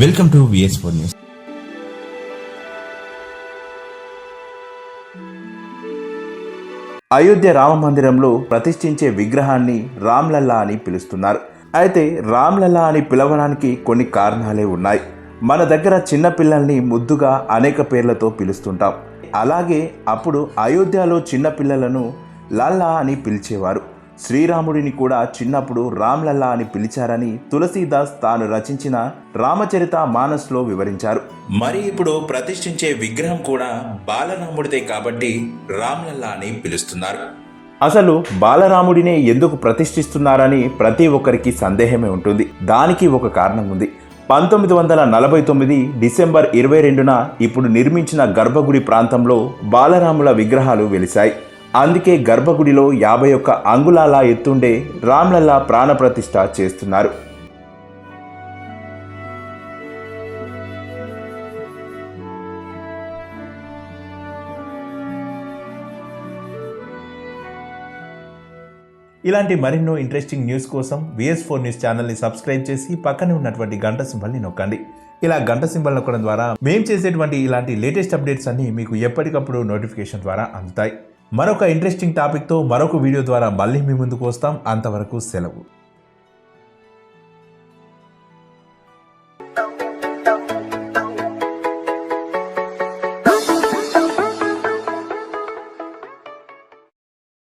Welcome to VS4 news. Ayodhya Rama మందిరంలో ప్రతిష్ఠించే విగ్రహాన్ని రామ్లల్లా అని పిలుస్తున్నారు. అయితే రామ్లల్లా అని పిలవడానికి కొన్ని కారణాలే ఉన్నాయి. మన దగ్గర చిన్న పిల్లల్ని ముద్దుగా అనేక పేర్లతో పిలుస్తుంటాం. అలాగే అప్పుడు అయోధ్యలో చిన్న పిల్లలను లల్లా అని పిలిచేవారు. శ్రీరాముడిని కూడా చిన్నప్పుడు రామ్లల్లా అని పిలిచారని తులసీదాస్ తాను రచించిన రామచరిత మానస్లో వివరించారు. మరి ఇప్పుడు ప్రతిష్ఠించే విగ్రహం కూడా బాలరాముడిదే కాబట్టి రామ్లల్లా అని పిలుస్తున్నారు. అసలు బాలరాముడినే ఎందుకు ప్రతిష్ఠిస్తున్నారని ప్రతి ఒక్కరికి సందేహమే ఉంటుంది. దానికి ఒక కారణం ఉంది. 1949 డిసెంబర్ 22న ఇప్పుడు నిర్మించిన గర్భగుడి ప్రాంతంలో బాలరాముల విగ్రహాలు వెలిశాయి. అందుకే గర్భగుడిలో 51 అంగుళాల ఎత్తుండే రామ్లల్లా ప్రాణప్రతిష్ఠ చేస్తున్నారు. ఇలాంటి మరెన్నో ఇంట్రెస్టింగ్ న్యూస్ కోసం VS4 న్యూస్ ఛానల్ని సబ్స్క్రైబ్ చేసి పక్కనే ఉన్నటువంటి గంట సింబల్ని నొక్కండి. ఇలా గంట సింబల్ నొక్కడం ద్వారా మేము చేసేటువంటి ఇలాంటి లేటెస్ట్ అప్డేట్స్ అన్ని మీకు ఎప్పటికప్పుడు నోటిఫికేషన్ ద్వారా అందుతాయి. మరొక ఇంట్రెస్టింగ్ టాపిక్తో మరొక వీడియో ద్వారా మళ్ళీ మీ ముందుకు వస్తాం. అంతవరకు సెలవు.